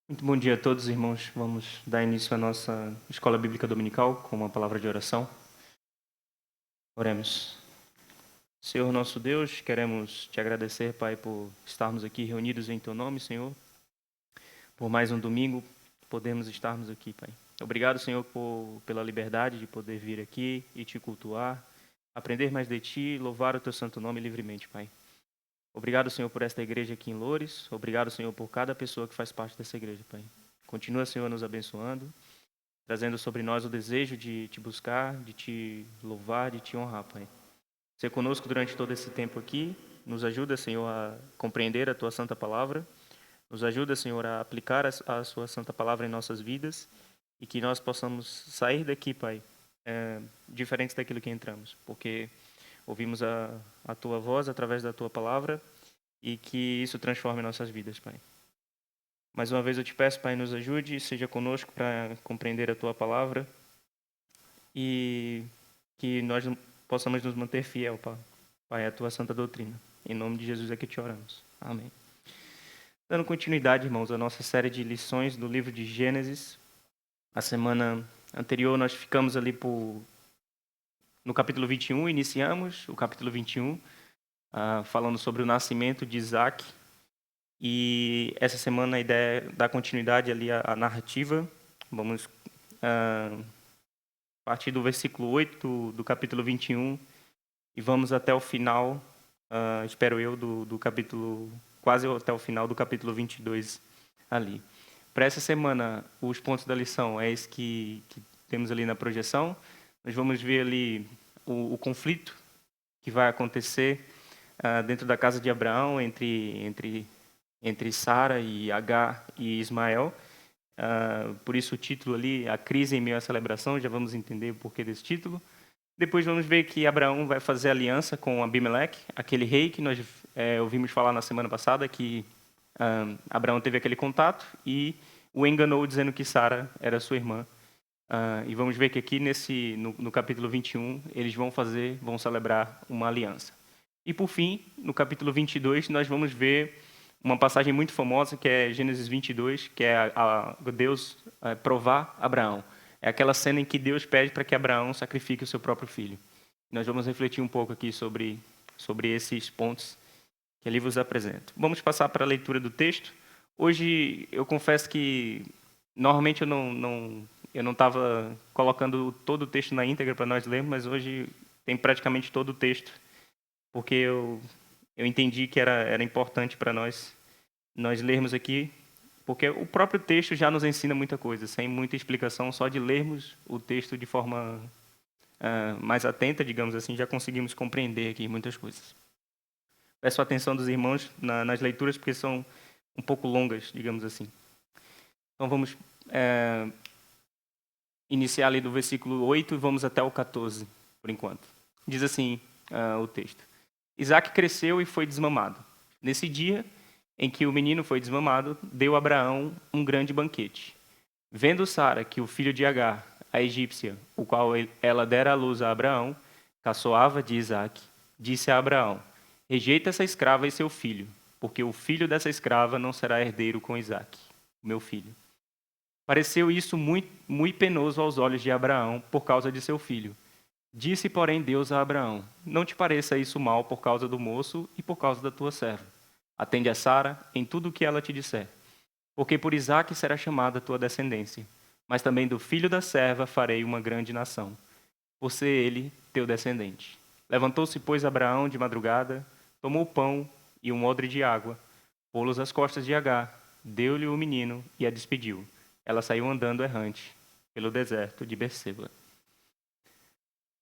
Muito bom dia a todos, irmãos. Vamos dar início à nossa escola bíblica dominical com uma palavra de oração. Oremos. Senhor nosso Deus, queremos te agradecer, Pai, por estarmos aqui reunidos em teu nome, Senhor. Por mais um domingo, podemos estarmos aqui, Pai. Obrigado, Senhor, pela liberdade de poder vir aqui e te cultuar, aprender mais de ti, louvar o teu santo nome livremente, Pai. Obrigado, Senhor, por esta igreja aqui em Loures. Obrigado, Senhor, por cada pessoa que faz parte dessa igreja, Pai. Continua, Senhor, nos abençoando, trazendo sobre nós o desejo de te buscar, de te louvar, de te honrar, Pai. Ser conosco durante todo esse tempo aqui. Nos ajuda, Senhor, a compreender a tua santa palavra. Nos ajuda, Senhor, a aplicar a sua santa palavra em nossas vidas e que nós possamos sair daqui, Pai, diferentes daquilo que entramos, porque ouvimos a tua voz através da tua palavra e que isso transforme nossas vidas, Pai. Mais uma vez eu te peço, Pai, nos ajude, seja conosco para compreender a tua palavra e que nós possamos nos manter fiel, Pai, à tua santa doutrina. Em nome de Jesus é que te oramos. Amém. Dando continuidade, irmãos, à nossa série de lições do livro de Gênesis. A semana anterior nós ficamos ali no capítulo 21, iniciamos o capítulo 21, falando sobre o nascimento de Isaac. E essa semana a ideia é dar continuidade ali à narrativa. Vamos partir do versículo 8 do capítulo 21 e vamos até o final, espero eu, do capítulo, quase até o final do capítulo 22 ali. Para essa semana, os pontos da lição é esse que temos ali na projeção. Nós vamos ver ali o conflito que vai acontecer dentro da casa de Abraão entre Sara e Agar e Ismael. Por isso o título ali, A Crise em Meio à Celebração, já vamos entender o porquê desse título. Depois vamos ver que Abraão vai fazer aliança com Abimeleque, aquele rei que nós ouvimos falar na semana passada, que Abraão teve aquele contato e o enganou dizendo que Sara era sua irmã. E vamos ver que aqui no capítulo 21 eles vão celebrar uma aliança. E por fim, no capítulo 22, nós vamos ver uma passagem muito famosa que é Gênesis 22, que é Deus provar Abraão. É aquela cena em que Deus pede para que Abraão sacrifique o seu próprio filho. Nós vamos refletir um pouco aqui sobre esses pontos que ali vos apresento. Vamos passar para a leitura do texto. Hoje, eu confesso que normalmente eu não estava colocando todo o texto na íntegra para nós lermos, mas hoje tem praticamente todo o texto, porque eu entendi que era importante para nós lermos aqui, porque o próprio texto já nos ensina muita coisa, sem muita explicação, só de lermos o texto de forma mais atenta, digamos assim, já conseguimos compreender aqui muitas coisas. Peço a atenção dos irmãos nas leituras, porque são um pouco longas, digamos assim. Então vamos iniciar ali do versículo 8 e vamos até o 14, por enquanto. Diz assim o texto. Isaac cresceu e foi desmamado. Nesse dia em que o menino foi desmamado, deu a Abraão um grande banquete. Vendo Sara que o filho de Agar, a egípcia, o qual ela dera à luz a Abraão, caçoava de Isaac, disse a Abraão, rejeita essa escrava e seu filho, porque o filho dessa escrava não será herdeiro com Isaac, meu filho. Pareceu isso muito penoso aos olhos de Abraão por causa de seu filho. Disse, porém, Deus a Abraão, não te pareça isso mal por causa do moço e por causa da tua serva. Atende a Sara em tudo o que ela te disser. Porque por Isaque será chamada a tua descendência, mas também do filho da serva farei uma grande nação, por ser ele teu descendente. Levantou-se, pois, Abraão de madrugada, tomou o pão e um odre de água, pô-los às costas de Agar, deu-lhe o menino e a despediu. Ela saiu andando errante pelo deserto de Berseba.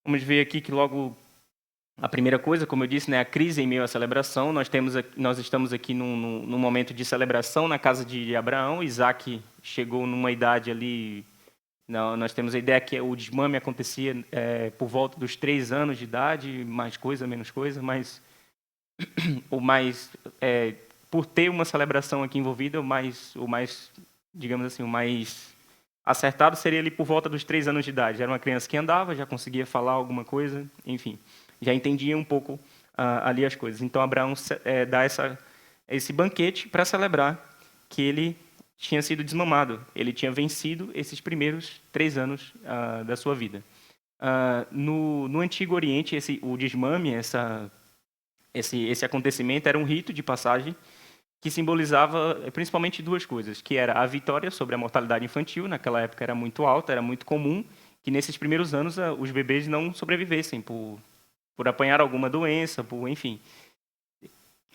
Vamos ver aqui que logo a primeira coisa, como eu disse, né, a crise em meio à celebração. Nós estamos aqui num momento de celebração na casa de Abraão. Isaac chegou numa idade ali. Nós temos a ideia que o desmame acontecia por volta dos 3 anos de idade, mais coisa, menos coisa, mas por ter uma celebração aqui envolvida, digamos assim, o mais acertado seria ali por volta dos 3 anos de idade. Era uma criança que andava, já conseguia falar alguma coisa, enfim, já entendia um pouco ali as coisas. Então, Abraão dá esse banquete para celebrar que ele tinha sido desmamado. Ele tinha vencido esses primeiros 3 anos da sua vida. No Antigo Oriente, o desmame, esse acontecimento era um rito de passagem que simbolizava principalmente duas coisas, que era a vitória sobre a mortalidade infantil. Naquela época era muito alta, era muito comum que nesses primeiros anos os bebês não sobrevivessem por apanhar alguma doença, enfim.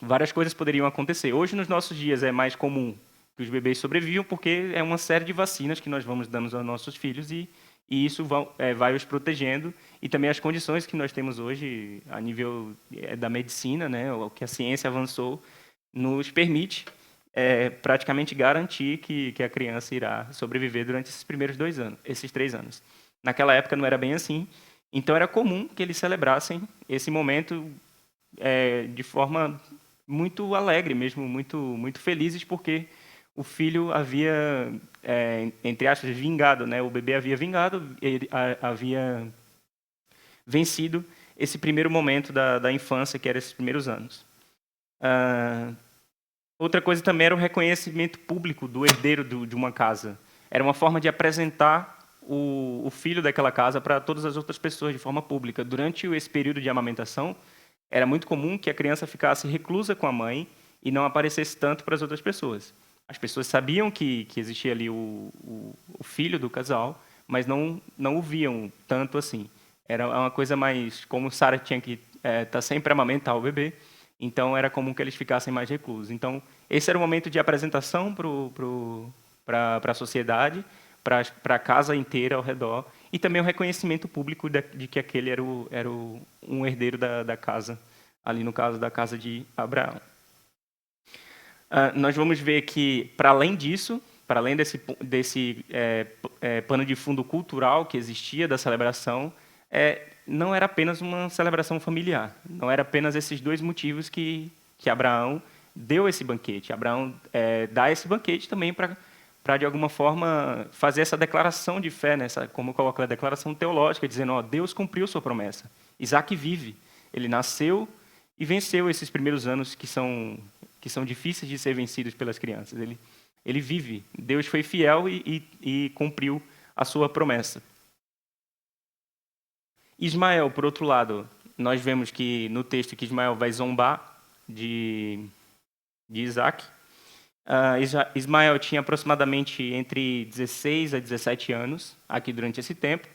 Várias coisas poderiam acontecer. Hoje, nos nossos dias, é mais comum que os bebês sobrevivam, porque é uma série de vacinas que nós vamos dando aos nossos filhos e isso vai os protegendo. E também as condições que nós temos hoje, a nível da medicina, né, o que a ciência avançou, nos permite praticamente garantir que a criança irá sobreviver durante esses primeiros 2 anos, esses 3 anos. Naquela época não era bem assim, então era comum que eles celebrassem esse momento de forma muito alegre mesmo, muito felizes, porque o filho havia, entre aspas, vingado, né? O bebê havia vingado, ele havia vencido esse primeiro momento da infância, que era esses primeiros anos. Outra coisa também era o reconhecimento público do herdeiro de uma casa. Era uma forma de apresentar o filho daquela casa para todas as outras pessoas de forma pública. Durante esse período de amamentação, era muito comum que a criança ficasse reclusa com a mãe e não aparecesse tanto para as outras pessoas. As pessoas sabiam que existia ali o filho do casal, mas não o viam tanto assim. Era uma coisa mais... Como Sara tinha que estar sempre a amamentar o bebê, então era comum que eles ficassem mais reclusos. Então, esse era o momento de apresentação para a sociedade, para a casa inteira ao redor, e também o reconhecimento público de que aquele era um herdeiro da casa, ali no caso da casa de Abraão. Nós vamos ver que, para além disso, para além desse pano de fundo cultural que existia da celebração, não era apenas uma celebração familiar, não era apenas esses dois motivos que Abraão deu esse banquete. Abraão dá esse banquete também para de alguma forma, fazer essa declaração de fé, né? Como coloca a declaração teológica, dizendo, Deus cumpriu sua promessa. Isaac vive. Ele nasceu e venceu esses primeiros anos que são difíceis de ser vencidos pelas crianças. Ele vive. Deus foi fiel e cumpriu a sua promessa. Ismael, por outro lado, nós vemos que no texto que Ismael vai zombar de Isaac. Ismael tinha aproximadamente entre 16 a 17 anos, aqui durante esse tempo.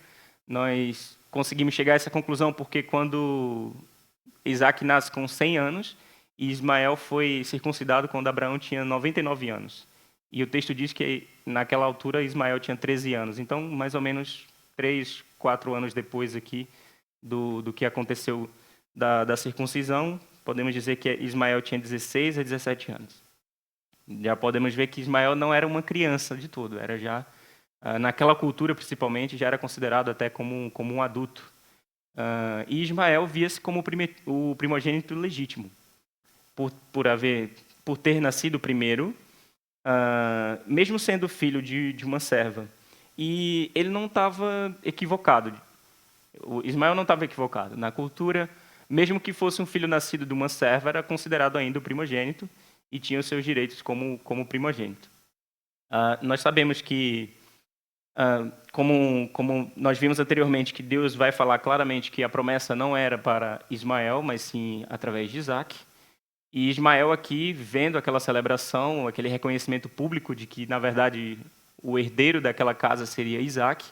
Nós conseguimos chegar a essa conclusão porque quando Isaac nasce com 100 anos, e Ismael foi circuncidado quando Abraão tinha 99 anos. E o texto diz que, naquela altura, Ismael tinha 13 anos. Então, mais ou menos 3, 4 anos depois aqui do que aconteceu da circuncisão, podemos dizer que Ismael tinha 16 a 17 anos. Já podemos ver que Ismael não era uma criança de todo, era já, naquela cultura principalmente, já era considerado até como um adulto. E Ismael via-se como o primogênito legítimo, por ter nascido primeiro, mesmo sendo filho de uma serva. E ele não estava equivocado. Ismael não estava equivocado. Na cultura, mesmo que fosse um filho nascido de uma serva, era considerado ainda o primogênito, e tinha os seus direitos como primogênito. Nós sabemos que, como nós vimos anteriormente, que Deus vai falar claramente que a promessa não era para Ismael, mas sim através de Isaac. E Ismael aqui, vendo aquela celebração, aquele reconhecimento público de que, na verdade, o herdeiro daquela casa seria Isaac,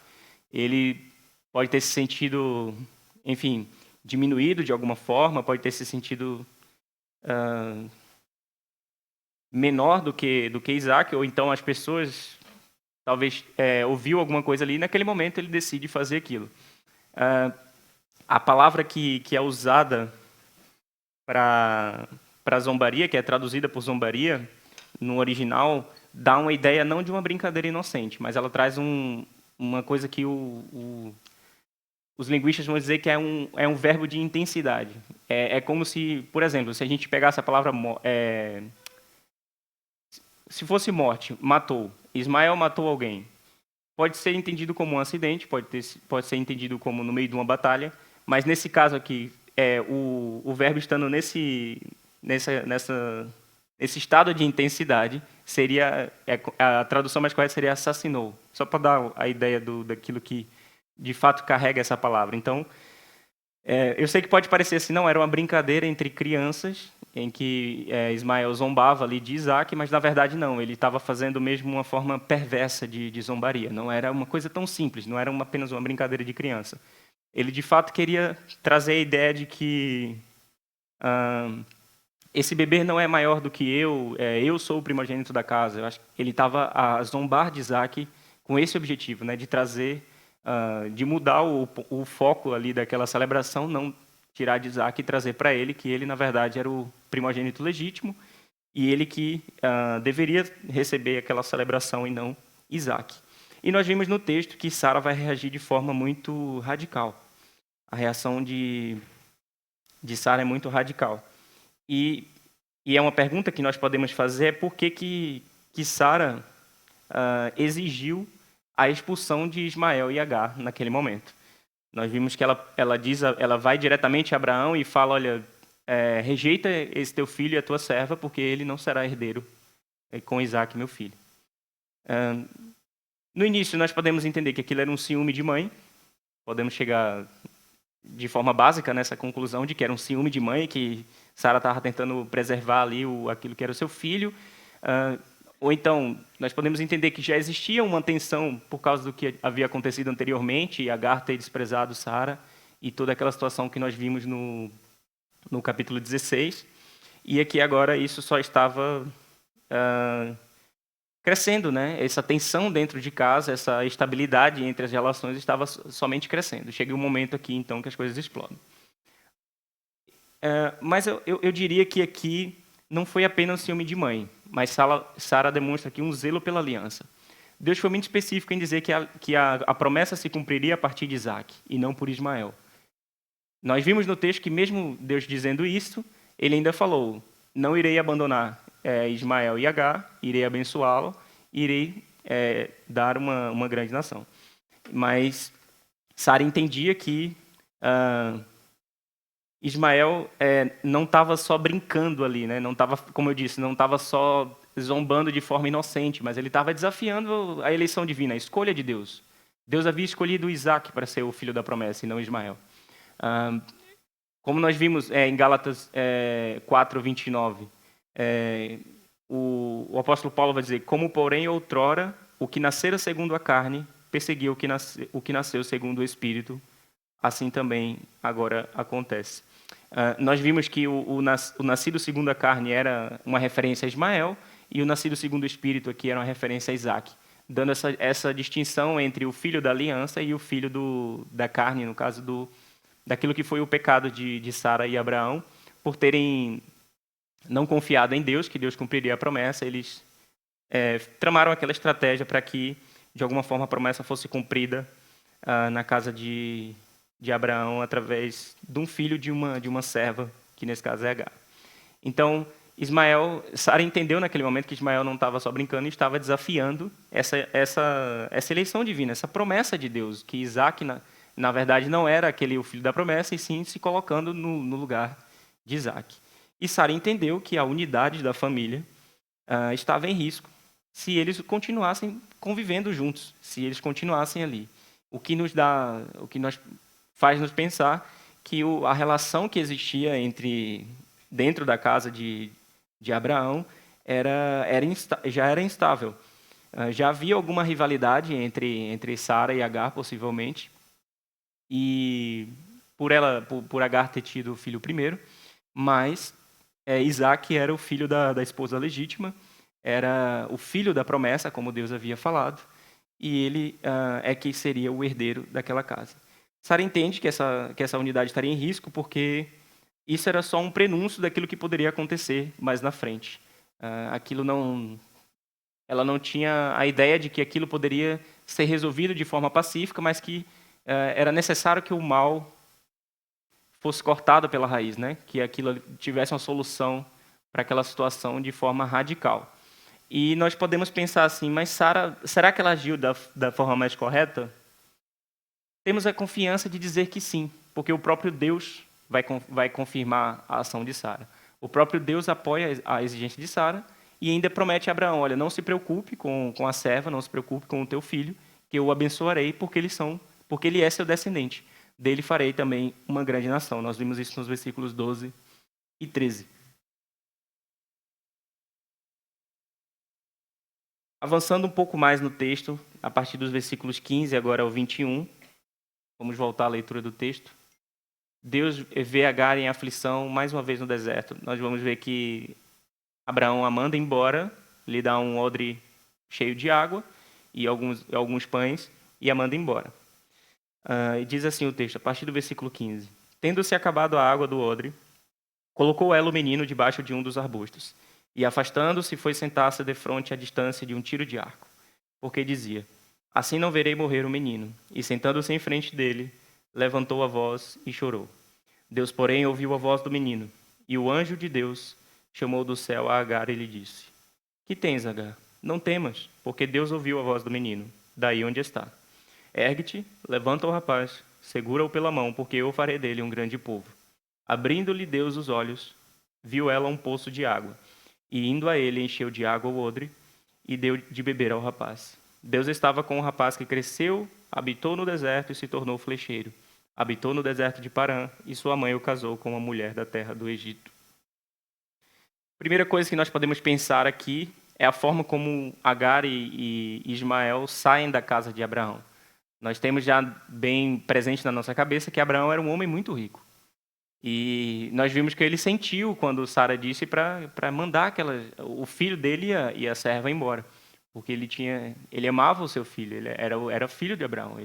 ele pode ter se sentido, enfim, diminuído de alguma forma, pode ter se sentido menor do que Isaac, ou então as pessoas talvez ouviu alguma coisa ali, e naquele momento ele decide fazer aquilo. A palavra que é usada para zombaria, que é traduzida por zombaria, no original, dá uma ideia não de uma brincadeira inocente, mas ela traz uma coisa que os linguistas vão dizer que é um verbo de intensidade. É como se, por exemplo, se a gente pegasse a palavra... se fosse morte, matou. Ismael matou alguém. Pode ser entendido como um acidente, pode ser entendido como no meio de uma batalha, mas nesse caso aqui, o verbo estando nesse esse estado de intensidade seria, a tradução mais correta seria assassinou, só para dar a ideia daquilo que de fato carrega essa palavra. Então, eu sei que pode parecer assim, não, era uma brincadeira entre crianças, em que Ismael zombava ali de Isaac, mas na verdade não, ele estava fazendo mesmo uma forma perversa de zombaria, não era uma coisa tão simples, não era apenas uma brincadeira de criança. Ele de fato queria trazer a ideia de que esse bebê não é maior do que eu sou o primogênito da casa. Eu acho que ele estava a zombar de Isaac com esse objetivo, né, de trazer, de mudar o foco ali daquela celebração, não tirar de Isaac e trazer para ele que ele, na verdade, era o primogênito legítimo e ele que deveria receber aquela celebração e não Isaac. E nós vimos no texto que Sara vai reagir de forma muito radical. A reação de Sara é muito radical. E é uma pergunta que nós podemos fazer, é por que Sara exigiu a expulsão de Ismael e Agar naquele momento. Nós vimos que ela vai diretamente a Abraão e fala, olha, rejeita esse teu filho e a tua serva, porque ele não será herdeiro com Isaac, meu filho. No início, nós podemos entender que aquilo era um ciúme de mãe, podemos chegar de forma básica nessa conclusão de que era um ciúme de mãe, que Sara estava tentando preservar ali aquilo que era o seu filho. Ou então, nós podemos entender que já existia uma tensão por causa do que havia acontecido anteriormente, e Agar ter desprezado Sara, e toda aquela situação que nós vimos no capítulo 16. E aqui agora isso só estava crescendo, né? Essa tensão dentro de casa, essa estabilidade entre as relações estava somente crescendo. Chega um momento aqui, então, que as coisas explodem. Mas eu diria que aqui não foi apenas um ciúme de mãe, mas Sara demonstra aqui um zelo pela aliança. Deus foi muito específico em dizer que a promessa se cumpriria a partir de Isaac, e não por Ismael. Nós vimos no texto que mesmo Deus dizendo isso, ele ainda falou, não irei abandonar Ismael e Agar, irei abençoá-lo, irei dar uma grande nação. Mas Sara entendia que Ismael não estava só brincando ali, né? Não estava, como eu disse, não estava só zombando de forma inocente, mas ele estava desafiando a eleição divina, a escolha de Deus. Deus havia escolhido Isaac para ser o filho da promessa e não Ismael. Como nós vimos em Gálatas 4:29, o apóstolo Paulo vai dizer, como porém outrora o que nascera segundo a carne perseguiu o que nasceu segundo o Espírito, assim também agora acontece. Nós vimos que o nascido segundo a carne era uma referência a Ismael e o nascido segundo o Espírito aqui era uma referência a Isaac, dando essa distinção entre o filho da aliança e o filho da carne, no caso daquilo que foi o pecado de Sara e Abraão, por terem não confiado em Deus, que Deus cumpriria a promessa, eles tramaram aquela estratégia para que, de alguma forma, a promessa fosse cumprida na casa de Abraão através de um filho de uma serva, que nesse caso é Agar. Então, Sara entendeu naquele momento que Ismael não estava só brincando, estava desafiando essa eleição divina, essa promessa de Deus, que Isaac, na verdade, não era o filho da promessa, e sim se colocando no lugar de Isaac. E Sara entendeu que a unidade da família estava em risco se eles continuassem convivendo juntos, se eles continuassem ali. O que nos faz nos pensar que a relação que existia dentro da casa de Abraão já era instável. Já havia alguma rivalidade entre Sara e Agar, possivelmente, e por Agar ter tido o filho primeiro, mas Isaac era o filho da esposa legítima, era o filho da promessa, como Deus havia falado, e ele que seria o herdeiro daquela casa. Sara entende que essa unidade estaria em risco porque isso era só um prenúncio daquilo que poderia acontecer mais na frente. Ela não tinha a ideia de que aquilo poderia ser resolvido de forma pacífica, mas que era necessário que o mal fosse cortado pela raiz, né? Que aquilo tivesse uma solução para aquela situação de forma radical. E nós podemos pensar assim, mas Sara, será que ela agiu da forma mais correta? Temos a confiança de dizer que sim, porque o próprio Deus vai confirmar a ação de Sara. O próprio Deus apoia a exigência de Sara e ainda promete a Abraão, olha, não se preocupe com a serva, não se preocupe com o teu filho, que eu o abençoarei porque ele é seu descendente. Dele farei também uma grande nação. Nós vimos isso nos versículos 12 e 13. Avançando um pouco mais no texto, a partir dos versículos 15 agora ao 21, vamos voltar à leitura do texto. Deus vê Agar em aflição mais uma vez no deserto. Nós vamos ver que Abraão a manda embora, lhe dá um odre cheio de água e alguns pães e a manda embora. E diz assim o texto, a partir do versículo 15. Tendo-se acabado a água do odre, colocou ela o menino debaixo de um dos arbustos. E, afastando-se, foi sentar-se defronte à distância de um tiro de arco. Porque dizia, assim não verei morrer o menino. E, sentando-se em frente dele, levantou a voz e chorou. Deus, porém, ouviu a voz do menino. E o anjo de Deus chamou do céu a Agar e lhe disse, que tens, Agar? Não temas, porque Deus ouviu a voz do menino, daí onde está. Ergue-te, levanta o rapaz, segura-o pela mão, porque eu farei dele um grande povo. Abrindo-lhe Deus os olhos, viu ela um poço de água, e indo a ele encheu de água o odre, e deu de beber ao rapaz. Deus estava com o rapaz que cresceu, habitou no deserto e se tornou flecheiro. Habitou no deserto de Parã, e sua mãe o casou com uma mulher da terra do Egito. Primeira coisa que nós podemos pensar aqui é a forma como Agar e Ismael saem da casa de Abraão. Nós temos já bem presente na nossa cabeça que Abraão era um homem muito rico. E nós vimos que ele sentiu quando Sara disse para mandar o filho dele e a serva embora. Porque ele amava o seu filho, ele era filho de Abraão.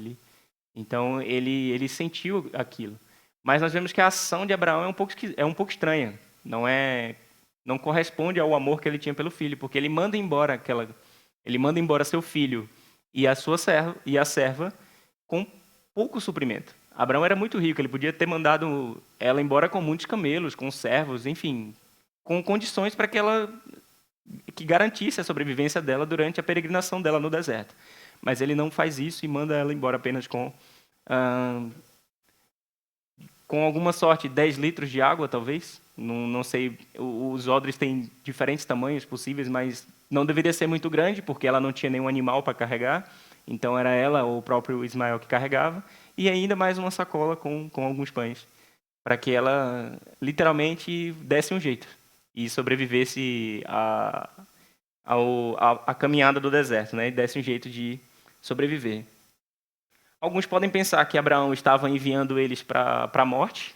Então ele sentiu aquilo. Mas nós vemos que a ação de Abraão é um pouco estranha. Não corresponde ao amor que ele tinha pelo filho, porque ele manda embora seu filho e a serva com pouco suprimento. Abraão era muito rico, ele podia ter mandado ela embora com muitos camelos, com servos, enfim, com condições para que garantisse a sobrevivência dela durante a peregrinação dela no deserto. Mas ele não faz isso e manda ela embora apenas com alguma sorte, 10 litros de água, talvez. Não sei, os odres têm diferentes tamanhos possíveis, mas não deveria ser muito grande, porque ela não tinha nenhum animal para carregar. Então, era ela ou o próprio Ismael que carregava. E ainda mais uma sacola com alguns pães, para que ela, literalmente, desse um jeito e sobrevivesse à caminhada do deserto, né? E desse um jeito de sobreviver. Alguns podem pensar que Abraão estava enviando eles para a morte,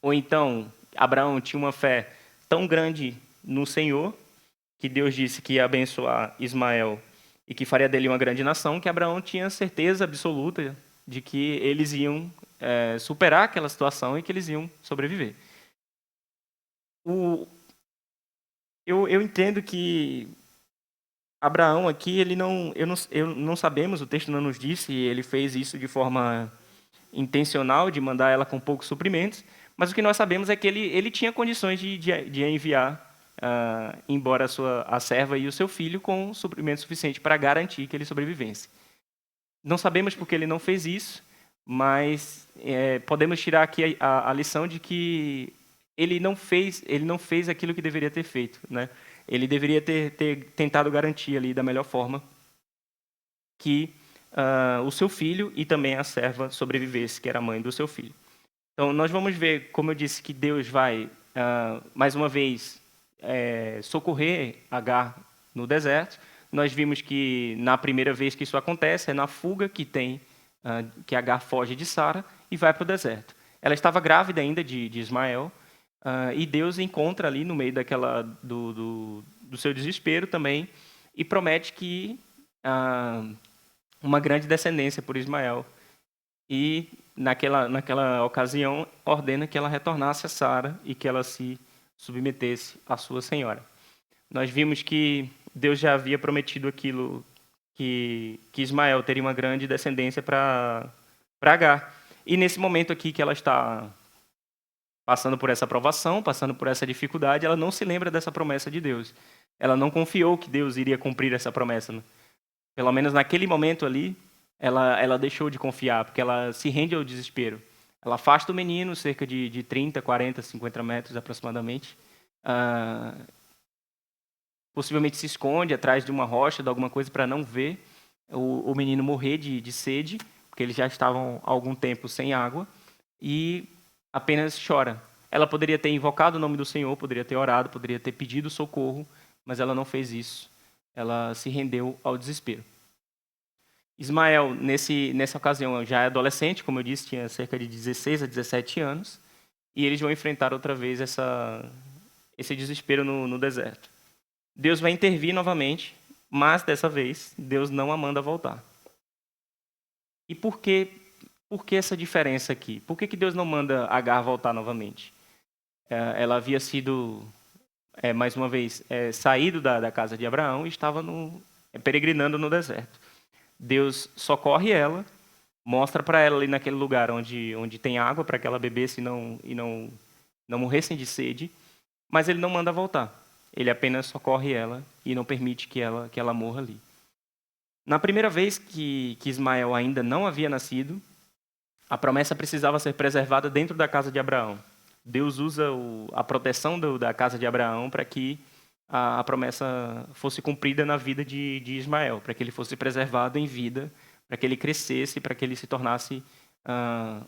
ou então Abraão tinha uma fé tão grande no Senhor que Deus disse que ia abençoar Ismael e que faria dele uma grande nação, que Abraão tinha certeza absoluta de que eles iam superar aquela situação e que eles iam sobreviver. Eu entendo que Abraão aqui, não sabemos, o texto não nos disse, ele fez isso de forma intencional, de mandar ela com poucos suprimentos, mas o que nós sabemos é que ele tinha condições de enviar embora a serva e o seu filho com suprimento suficiente para garantir que ele sobrevivesse. Não sabemos porque ele não fez isso, mas podemos tirar aqui a lição de que ele não fez aquilo que deveria ter feito, né? Ele deveria ter tentado garantir ali da melhor forma que o seu filho e também a serva sobrevivesse, que era a mãe do seu filho. Então, nós vamos ver, como eu disse, que Deus vai, mais uma vez, socorrer Agar no deserto. Nós vimos que, na primeira vez que isso acontece, é na fuga que Agar foge de Sara e vai para o deserto. Ela estava grávida ainda de Ismael, e Deus encontra ali no meio do seu desespero também e promete que uma grande descendência por Ismael. E naquela ocasião ordena que ela retornasse a Sara e que ela se submetesse à sua senhora. Nós vimos que Deus já havia prometido aquilo, que Ismael teria uma grande descendência para Agar. E nesse momento aqui que ela está passando por essa provação, passando por essa dificuldade, ela não se lembra dessa promessa de Deus. Ela não confiou que Deus iria cumprir essa promessa, né? Pelo menos naquele momento ali, ela deixou de confiar, porque ela se rende ao desespero. Ela afasta o menino, cerca de 30, 40, 50 metros aproximadamente. Possivelmente se esconde atrás de uma rocha, de alguma coisa, para não ver o menino morrer de sede, porque eles já estavam há algum tempo sem água, e apenas chora. Ela poderia ter invocado o nome do Senhor, poderia ter orado, poderia ter pedido socorro, mas ela não fez isso. Ela se rendeu ao desespero. Ismael, nessa ocasião, já é adolescente, como eu disse, tinha cerca de 16 a 17 anos, e eles vão enfrentar outra vez esse desespero no deserto. Deus vai intervir novamente, mas dessa vez Deus não a manda voltar. E por que essa diferença aqui? Por que Deus não manda Agar voltar novamente? Ela havia sido, mais uma vez, saído da casa de Abraão e estava peregrinando no deserto. Deus socorre ela, mostra para ela ali naquele lugar onde tem água para que ela bebesse e não morressem de sede, mas ele não manda voltar. Ele apenas socorre ela e não permite que ela morra ali. Na primeira vez que Ismael ainda não havia nascido, a promessa precisava ser preservada dentro da casa de Abraão. Deus usa a proteção da casa de Abraão para que a promessa fosse cumprida na vida de Ismael, para que ele fosse preservado em vida, para que ele crescesse, para que ele se tornasse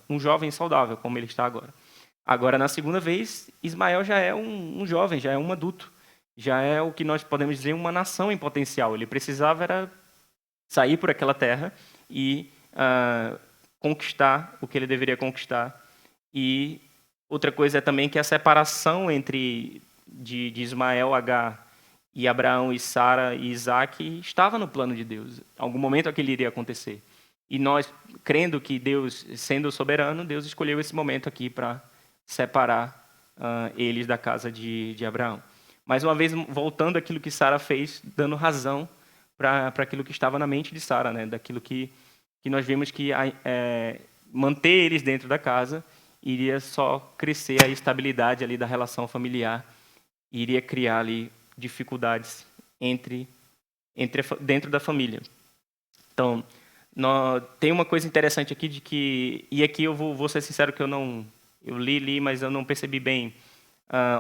um jovem saudável, como ele está agora. Agora, na segunda vez, Ismael já é um jovem, já é um adulto, já é o que nós podemos dizer uma nação em potencial. Ele precisava era sair por aquela terra e conquistar o que ele deveria conquistar. E outra coisa é também que a separação de Ismael, Agar, e Abraão, e Sara e Isaac estava no plano de Deus. Em algum momento aquilo iria acontecer. E nós, crendo que Deus, sendo soberano, Deus escolheu esse momento aqui para separar eles da casa de Abraão. Mais uma vez, voltando àquilo que Sara fez, dando razão para aquilo que estava na mente de Sara, né? Daquilo que nós vimos que manter eles dentro da casa iria só crescer a estabilidade ali da relação familiar, iria criar ali dificuldades dentro da família. Então, tem uma coisa interessante aqui e aqui eu vou ser sincero que eu li, mas eu não percebi bem,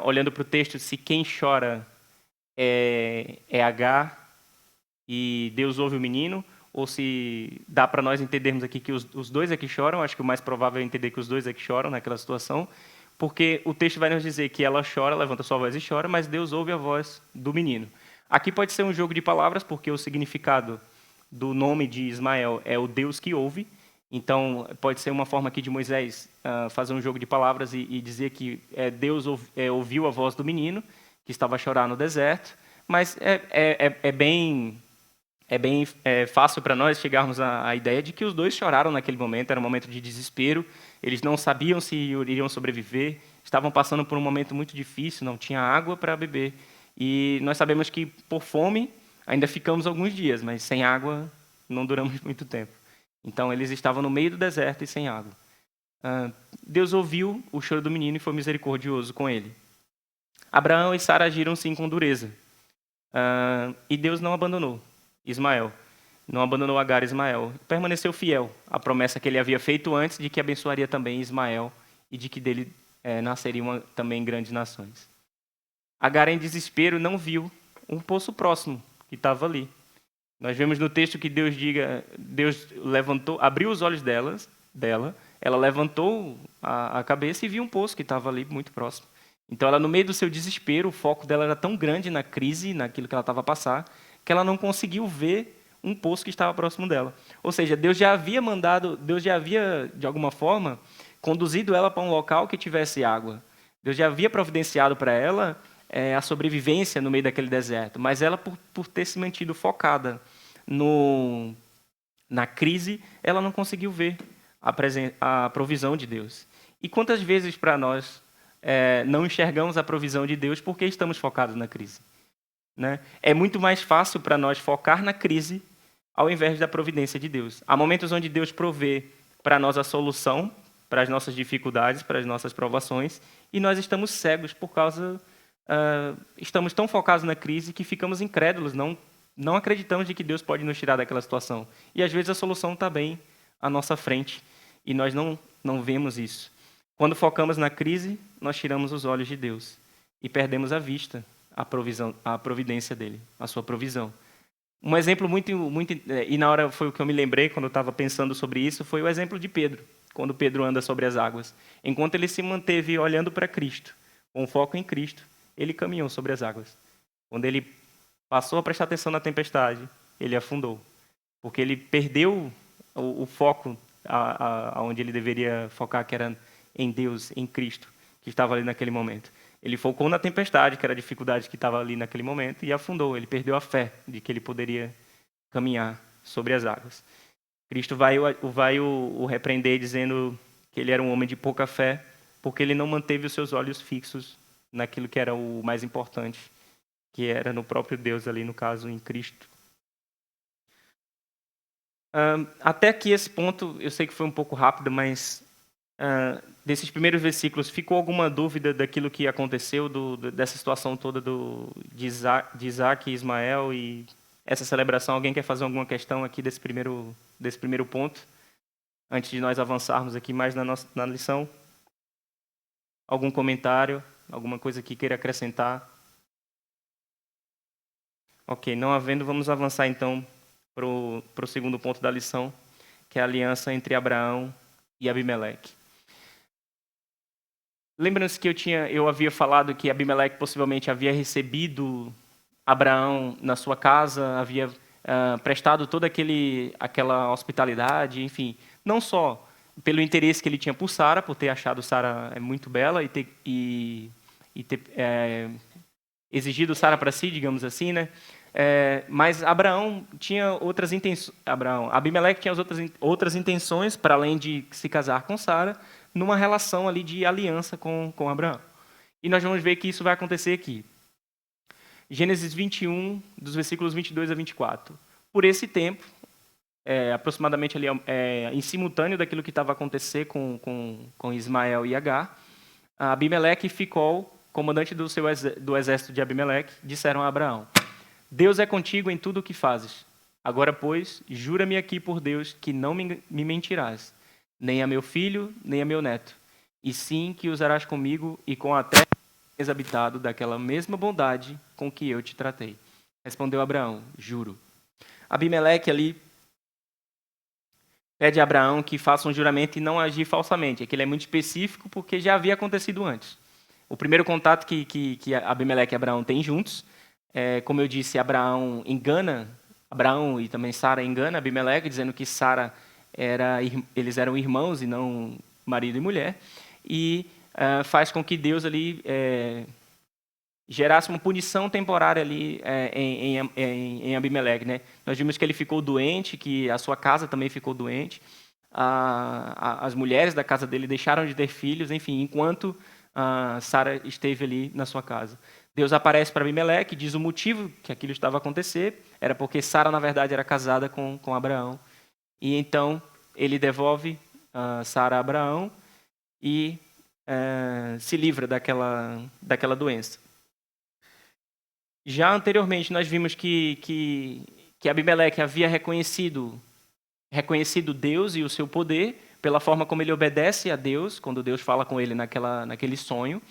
olhando para o texto, se quem chora é Agar e Deus ouve o menino, ou se dá para nós entendermos aqui que os dois é que choram. Acho que o mais provável é entender que os dois é que choram naquela situação, porque o texto vai nos dizer que ela chora, levanta sua voz e chora, mas Deus ouve a voz do menino. Aqui pode ser um jogo de palavras, porque o significado do nome de Ismael é o Deus que ouve. Então, pode ser uma forma aqui de Moisés fazer um jogo de palavras e dizer que Deus ouviu a voz do menino, que estava a chorar no deserto. Mas é bem fácil para nós chegarmos à ideia de que os dois choraram naquele momento. Era um momento de desespero. Eles não sabiam se iriam sobreviver. Estavam passando por um momento muito difícil, não tinha água para beber. E nós sabemos que, por fome, ainda ficamos alguns dias, mas sem água não duramos muito tempo. Então, eles estavam no meio do deserto e sem água. Deus ouviu o choro do menino e foi misericordioso com ele. Abraão e Sara agiram sim com dureza. E Deus não abandonou Ismael. Não abandonou Agar e Ismael. Permaneceu fiel à promessa que ele havia feito antes de que abençoaria também Ismael e de que dele nasceriam também grandes nações. Agar, em desespero, não viu um poço próximo que estava ali. Nós vemos no texto que Deus levantou, abriu os olhos dela, ela levantou a cabeça e viu um poço que estava ali muito próximo. Então, ela, no meio do seu desespero, o foco dela era tão grande na crise, naquilo que ela estava a passar, que ela não conseguiu ver um poço que estava próximo dela. Ou seja, Deus já havia, de alguma forma, conduzido ela para um local que tivesse água. Deus já havia providenciado para ela a sobrevivência no meio daquele deserto, mas ela, por ter se mantido focada na crise, ela não conseguiu ver a provisão de Deus. E quantas vezes para nós não enxergamos a provisão de Deus porque estamos focados na crise? Né? É muito mais fácil para nós focar na crise ao invés da providência de Deus. Há momentos onde Deus provê para nós a solução para as nossas dificuldades, para as nossas provações, e nós estamos cegos por causa... estamos tão focados na crise que ficamos incrédulos, não acreditamos de que Deus pode nos tirar daquela situação. E às vezes a solução está bem à nossa frente e nós não vemos isso. Quando focamos na crise, nós tiramos os olhos de Deus e perdemos a vista, a providência dele, a sua provisão. Um exemplo e na hora foi o que eu me lembrei quando eu estava pensando sobre isso, foi o exemplo de Pedro, quando Pedro anda sobre as águas. Enquanto ele se manteve olhando para Cristo, com foco em Cristo, ele caminhou sobre as águas. Quando ele passou a prestar atenção na tempestade, ele afundou, porque ele perdeu o foco aonde ele deveria focar, que era em Deus, em Cristo, que estava ali naquele momento. Ele focou na tempestade, que era a dificuldade que estava ali naquele momento, e afundou. Ele perdeu a fé de que ele poderia caminhar sobre as águas. Cristo vai o repreender, dizendo que ele era um homem de pouca fé, porque ele não manteve os seus olhos fixos naquilo que era o mais importante, que era no próprio Deus ali, no caso, em Cristo. Até aqui esse ponto, eu sei que foi um pouco rápido, mas desses primeiros versículos, ficou alguma dúvida daquilo que aconteceu, dessa situação toda de Isaac e Ismael e essa celebração? Alguém quer fazer alguma questão aqui desse primeiro ponto, antes de nós avançarmos aqui mais na lição? Algum comentário? Alguma coisa que queira acrescentar? Ok, não havendo, vamos avançar então para o segundo ponto da lição, que é a aliança entre Abraão e Abimeleque. Lembram-se que eu havia falado que Abimeleque possivelmente havia recebido Abraão na sua casa, havia prestado toda aquela hospitalidade, enfim, não só pelo interesse que ele tinha por Sara, por ter achado Sara muito bela e ter exigido Sara para si, digamos assim, né? Mas Abraão tinha outras intenções. Abimeleque tinha outras intenções para além de se casar com Sara, numa relação ali de aliança com Abraão. E nós vamos ver que isso vai acontecer aqui. Gênesis 21, dos versículos 22 a 24. Por esse tempo, aproximadamente ali, em simultâneo daquilo que estava a acontecer com Ismael e Agar, Abimeleque e Ficol, comandante do exército de Abimeleque, disseram a Abraão: Deus é contigo em tudo o que fazes. Agora, pois, jura-me aqui por Deus que não me mentirás, nem a meu filho, nem a meu neto, e sim que usarás comigo e com a terra que tens habitado daquela mesma bondade com que eu te tratei. Respondeu Abraão: juro. Abimeleque ali pede a Abraão que faça um juramento e não agir falsamente. Aquilo é muito específico porque já havia acontecido antes. O primeiro contato que Abimeleque e Abraão têm juntos, como eu disse, Abraão e também Sara engana Abimeleque, dizendo que Sara eles eram irmãos e não marido e mulher, e faz com que Deus ali gerasse uma punição temporária ali em Abimeleque, né? Nós vimos que ele ficou doente, que a sua casa também ficou doente, as mulheres da casa dele deixaram de ter filhos, enfim, enquanto Sara esteve ali na sua casa. Deus aparece para Abimeleque, diz o motivo que aquilo estava a acontecer, era porque Sara, na verdade, era casada com Abraão. E então ele devolve Sara a Abraão e se livra daquela doença. Já anteriormente nós vimos que Abimeleque havia reconhecido Deus e o seu poder pela forma como ele obedece a Deus, quando Deus fala com ele naquele sonho.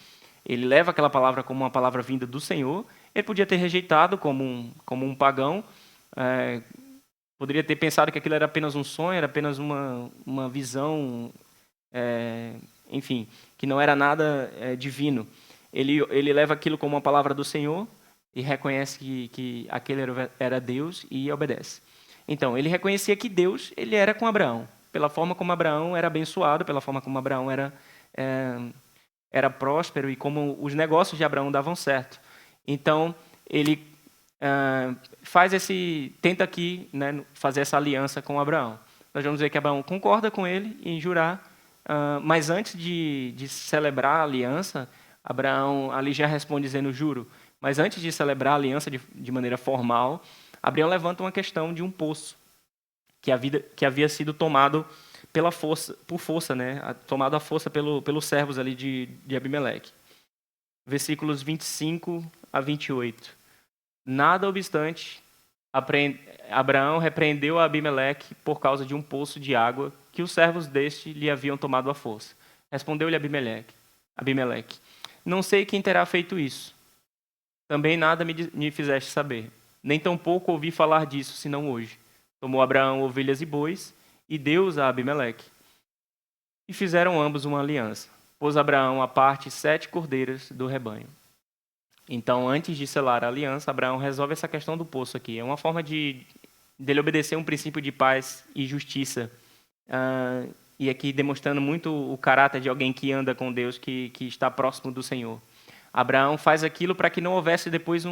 Ele leva aquela palavra como uma palavra vinda do Senhor. Ele podia ter rejeitado como um pagão, poderia ter pensado que aquilo era apenas um sonho, era apenas uma visão, enfim, que não era nada divino. Ele leva aquilo como uma palavra do Senhor e reconhece que aquele era Deus e obedece. Então, ele reconhecia que Deus ele era com Abraão, pela forma como Abraão era abençoado, pela forma como Abraão era próspero e como os negócios de Abraão davam certo. Então, ele tenta aqui, né, fazer essa aliança com Abraão. Nós vamos ver que Abraão concorda com ele em jurar, mas antes de celebrar a aliança, Abraão ali já responde dizendo: juro. Mas antes de celebrar a aliança de maneira formal, Abraão levanta uma questão de um poço que havia sido tomado por força, né? Tomado à força pelos servos ali de Abimeleque. Versículos 25 a 28. Nada obstante, Abraão repreendeu a Abimeleque por causa de um poço de água que os servos deste lhe haviam tomado à força. Respondeu-lhe Abimeleque: não sei quem terá feito isso. Também nada me fizeste saber. Nem tampouco ouvi falar disso, senão hoje. Tomou Abraão ovelhas e bois, e deu-os a Abimeleque. E fizeram ambos uma aliança. Pôs Abraão à parte 7 cordeiras do rebanho. Então, antes de selar a aliança, Abraão resolve essa questão do poço aqui. É uma forma dele obedecer um princípio de paz e justiça. E aqui demonstrando muito o caráter de alguém que anda com Deus, que está próximo do Senhor. Abraão faz aquilo para que não houvesse depois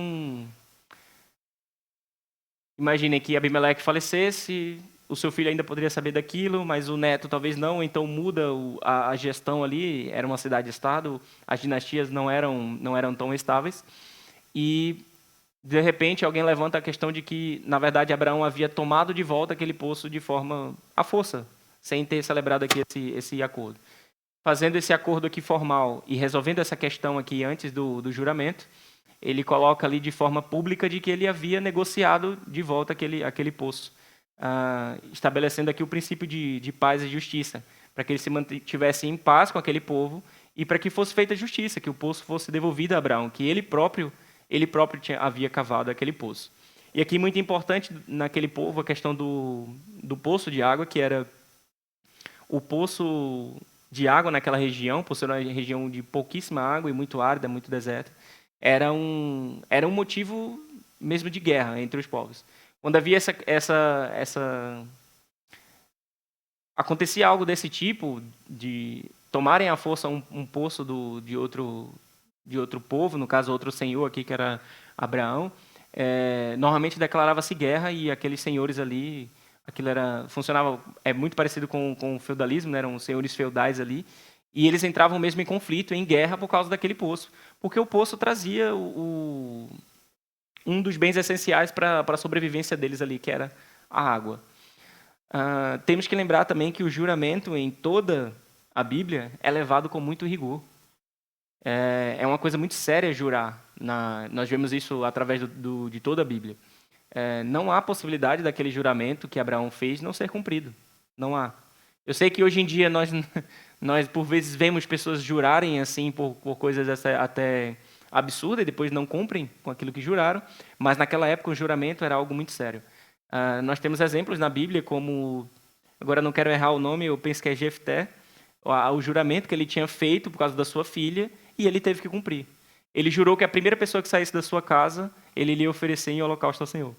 Imaginem que Abimeleque falecesse, o seu filho ainda poderia saber daquilo, mas o neto talvez não, então muda a gestão ali. Era uma cidade-estado, as dinastias não eram tão estáveis. E, de repente, alguém levanta a questão de que, na verdade, Abraão havia tomado de volta aquele poço de forma à força, sem ter celebrado aqui esse acordo. Fazendo esse acordo aqui formal e resolvendo essa questão aqui antes do juramento, ele coloca ali de forma pública de que ele havia negociado de volta aquele poço, estabelecendo aqui o princípio de paz e justiça, para que ele se mantivesse em paz com aquele povo e para que fosse feita justiça, que o poço fosse devolvido a Abraão, que ele próprio havia cavado aquele poço. E aqui, muito importante naquele povo, a questão do poço de água, que era o poço de água naquela região, por ser uma região de pouquíssima água e muito árida, muito deserta, era um motivo mesmo de guerra entre os povos. Quando havia acontecia algo desse tipo, de tomarem à força um poço de outro povo, no caso outro senhor aqui, que era Abraão, normalmente declarava-se guerra e aqueles senhores ali, funcionava muito parecido com o feudalismo, né? Eram senhores feudais ali, e eles entravam mesmo em conflito, em guerra, por causa daquele poço, porque o poço trazia um dos bens essenciais para a sobrevivência deles ali, que era a água. Temos que lembrar também que o juramento em toda a Bíblia é levado com muito rigor. É uma coisa muito séria jurar. Nós vemos isso através de toda a Bíblia. Não há possibilidade daquele juramento que Abraão fez não ser cumprido. Não há. Eu sei que hoje em dia nós por vezes vemos pessoas jurarem assim por coisas até absurdas e depois não cumprem com aquilo que juraram, mas naquela época o juramento era algo muito sério. Nós temos exemplos na Bíblia como, agora não quero errar o nome, eu penso que é Jefté, o juramento que ele tinha feito por causa da sua filha e ele teve que cumprir. Ele jurou que a primeira pessoa que saísse da sua casa, ele iria oferecer em holocausto ao Senhor.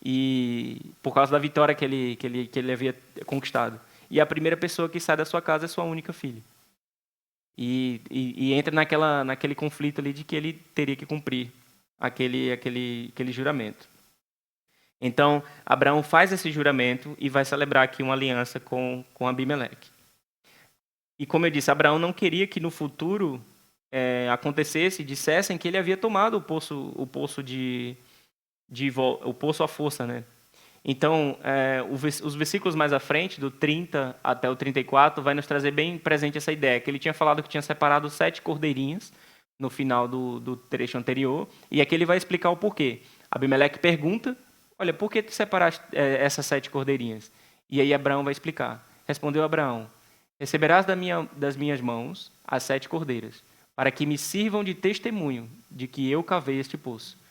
E por causa da vitória que ele havia conquistado. E a primeira pessoa que sai da sua casa é sua única filha. E entra naquele conflito ali de que ele teria que cumprir aquele juramento. Então, Abraão faz esse juramento e vai celebrar aqui uma aliança com Abimeleque. E como eu disse, Abraão não queria que no futuro acontecesse, dissessem que ele havia tomado o poço à força, né? Então, os versículos mais à frente, do 30 até o 34, vai nos trazer bem presente essa ideia, que ele tinha falado que tinha separado 7 cordeirinhas no final do trecho anterior, e aqui ele vai explicar o porquê. Abimeleque pergunta, olha, por que tu separaste essas 7 cordeirinhas? E aí Abraão vai explicar. Respondeu Abraão, receberás das minhas mãos as 7 cordeiras, para que me sirvam de testemunho de que eu cavei este poço.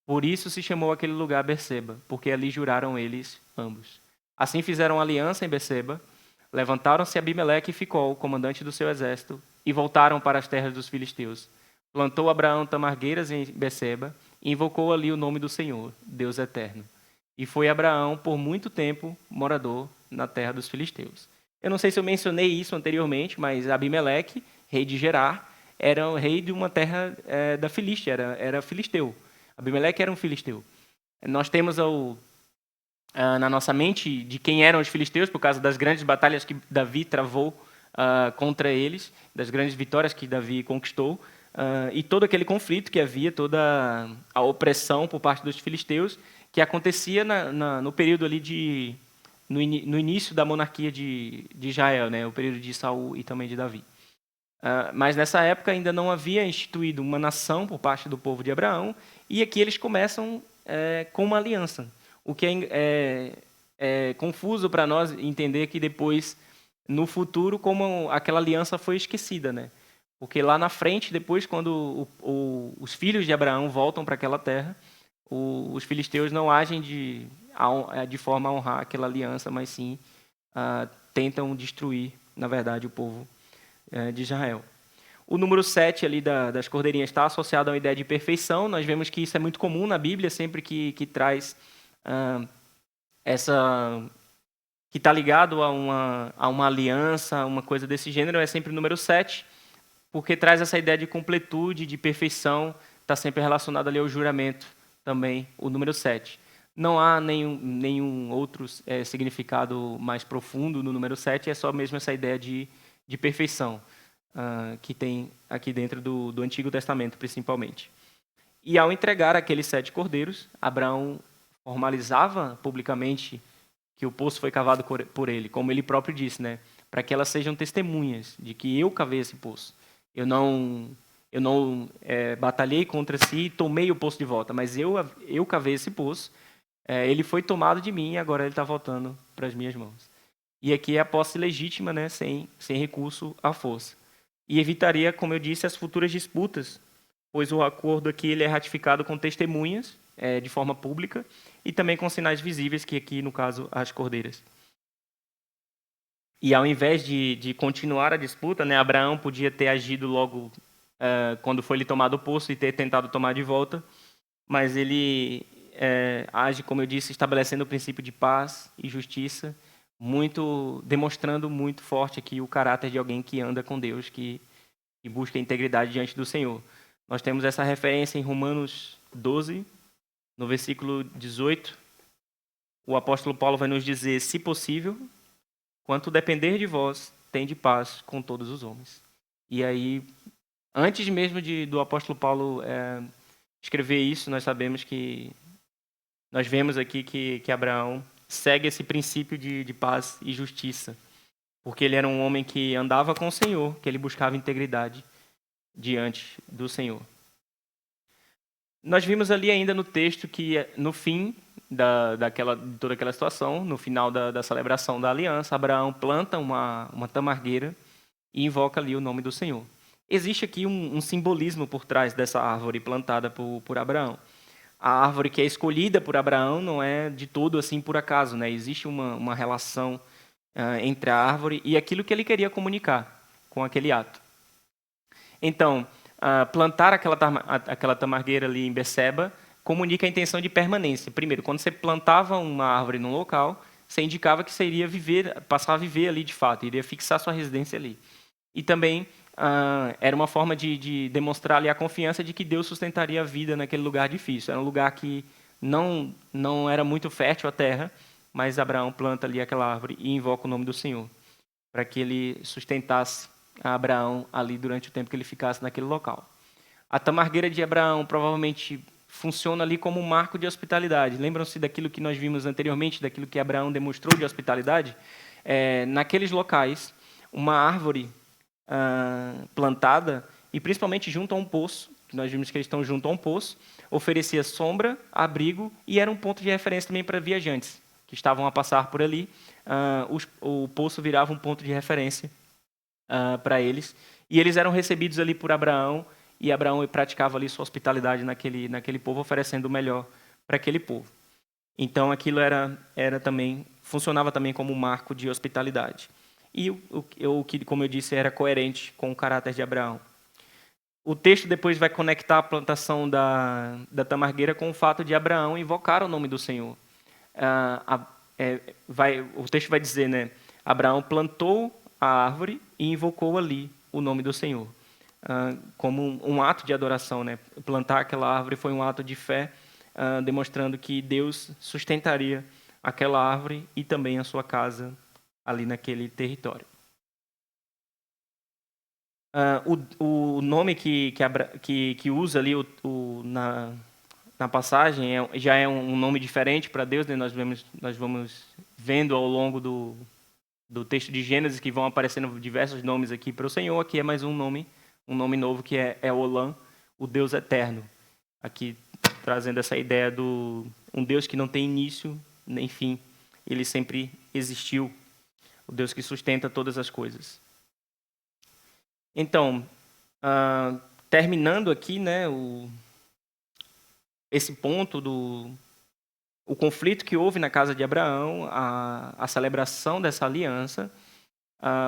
Por isso se chamou aquele lugar Berseba, porque ali juraram eles ambos. Assim fizeram aliança em Berseba, levantaram-se Abimeleque e Ficol, comandante do seu exército, e voltaram para as terras dos filisteus. Plantou Abraão tamargueiras em Berseba e invocou ali o nome do Senhor, Deus eterno. E foi Abraão, por muito tempo, morador na terra dos filisteus. Eu não sei se eu mencionei isso anteriormente, mas Abimeleque, rei de Gerar, era o rei de uma terra da Filístia, era filisteu. Abimeleque era um filisteu. Nós temos na nossa mente de quem eram os filisteus, por causa das grandes batalhas que Davi travou contra eles, das grandes vitórias que Davi conquistou, e todo aquele conflito que havia, toda a opressão por parte dos filisteus, que acontecia no período ali no início da monarquia de Israel, né? O período de Saul e também de Davi. Mas nessa época ainda não havia instituído uma nação por parte do povo de Abraão, e aqui eles começam com uma aliança. O que é confuso para nós entender que depois no futuro como aquela aliança foi esquecida, né? Porque lá na frente, depois, quando os filhos de Abraão voltam para aquela terra, os filisteus não agem de forma a honrar aquela aliança, mas sim tentam destruir, na verdade, o povo de Israel. O número 7 ali das cordeirinhas está associado a uma ideia de perfeição. Nós vemos que isso é muito comum na Bíblia, sempre que traz essa... que está ligado a uma aliança, uma coisa desse gênero, é sempre o número 7, porque traz essa ideia de completude, de perfeição, está sempre relacionado ali ao juramento também, o número 7. Não há nenhum outro significado mais profundo no número 7, é só mesmo essa ideia de perfeição que tem aqui dentro do Antigo Testamento, principalmente. E ao entregar aqueles 7 cordeiros, Abraão formalizava publicamente que o poço foi cavado por ele, como ele próprio disse, né? Para que elas sejam testemunhas de que eu cavei esse poço. Eu não batalhei contra si e tomei o poço de volta, mas eu cavei esse poço, ele foi tomado de mim e agora ele está voltando para as minhas mãos. E aqui é a posse legítima, né? sem recurso à força. E evitaria, como eu disse, as futuras disputas, pois o acordo aqui ele é ratificado com testemunhas, de forma pública, e também com sinais visíveis, que aqui, no caso, as cordeiras. E ao invés de continuar a disputa, né, Abraão podia ter agido logo quando foi lhe tomado o poço e ter tentado tomar de volta, mas ele age, como eu disse, estabelecendo o princípio de paz e justiça, demonstrando muito forte aqui o caráter de alguém que anda com Deus, que busca a integridade diante do Senhor. Nós temos essa referência em Romanos 12, no versículo 18. O apóstolo Paulo vai nos dizer: se possível, quanto depender de vós, tende paz com todos os homens. E aí, antes mesmo do apóstolo Paulo escrever isso, nós vemos aqui que Abraão segue esse princípio de paz e justiça, porque ele era um homem que andava com o Senhor, que ele buscava integridade diante do Senhor. Nós vimos ali ainda no texto que, no fim de toda aquela situação, no final da celebração da aliança, Abraão planta uma tamargueira e invoca ali o nome do Senhor. Existe aqui um simbolismo por trás dessa árvore plantada por Abraão. A árvore que é escolhida por Abraão não é de todo assim por acaso, né? Existe uma relação entre a árvore e aquilo que ele queria comunicar com aquele ato. Então, plantar aquela tamargueira ali em Beceba comunica a intenção de permanência. Primeiro, quando você plantava uma árvore num local, você indicava que você iria passar a viver ali de fato, iria fixar sua residência ali. E também era uma forma de demonstrar ali a confiança de que Deus sustentaria a vida naquele lugar difícil. Era um lugar que não era muito fértil a terra, mas Abraão planta ali aquela árvore e invoca o nome do Senhor, para que ele sustentasse a Abraão ali durante o tempo que ele ficasse naquele local. A tamargueira de Abraão provavelmente funciona ali como um marco de hospitalidade. Lembram-se daquilo que nós vimos anteriormente, daquilo que Abraão demonstrou de hospitalidade? Naqueles locais, uma árvore plantada, e principalmente junto a um poço, que nós vimos que eles estão junto a um poço, oferecia sombra, abrigo e era um ponto de referência também para viajantes que estavam a passar por ali. O poço virava um ponto de referência para eles, e eles eram recebidos ali por Abraão, e Abraão praticava ali sua hospitalidade naquele povo, oferecendo o melhor para aquele povo. Então aquilo funcionava também como um marco de hospitalidade. E o que, como eu disse, era coerente com o caráter de Abraão. O texto depois vai conectar a plantação da tamargueira com o fato de Abraão invocar o nome do Senhor. O texto vai dizer, né? Abraão plantou a árvore e invocou ali o nome do Senhor, como um ato de adoração, né? Plantar aquela árvore foi um ato de fé, demonstrando que Deus sustentaria aquela árvore e também a sua casa ali naquele território. O nome que usa ali na passagem já é um nome diferente para Deus, né? Nós vamos vendo ao longo do texto de Gênesis que vão aparecendo diversos nomes aqui para o Senhor. Aqui é mais um nome novo que é Olã, o Deus eterno. Aqui trazendo essa ideia um Deus que não tem início nem fim, ele sempre existiu. o Deus que sustenta todas as coisas. Então, terminando aqui, né, esse ponto o conflito que houve na casa de Abraão, a celebração dessa aliança,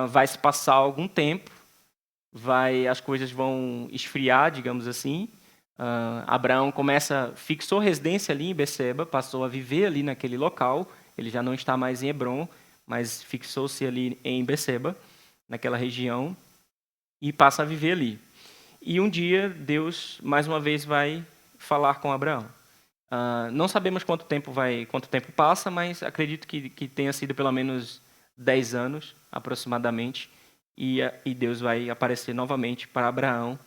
vai se passar algum tempo, as coisas vão esfriar, digamos assim. Abraão fixou residência ali em Beceba, passou a viver ali naquele local. Ele já não está mais em Hebrom, mas fixou-se ali em Beceba, naquela região, e passa a viver ali. E um dia Deus mais uma vez vai falar com Abraão. Não sabemos quanto tempo passa, mas acredito que tenha sido pelo menos 10 anos, aproximadamente, e Deus vai aparecer novamente para Abraão,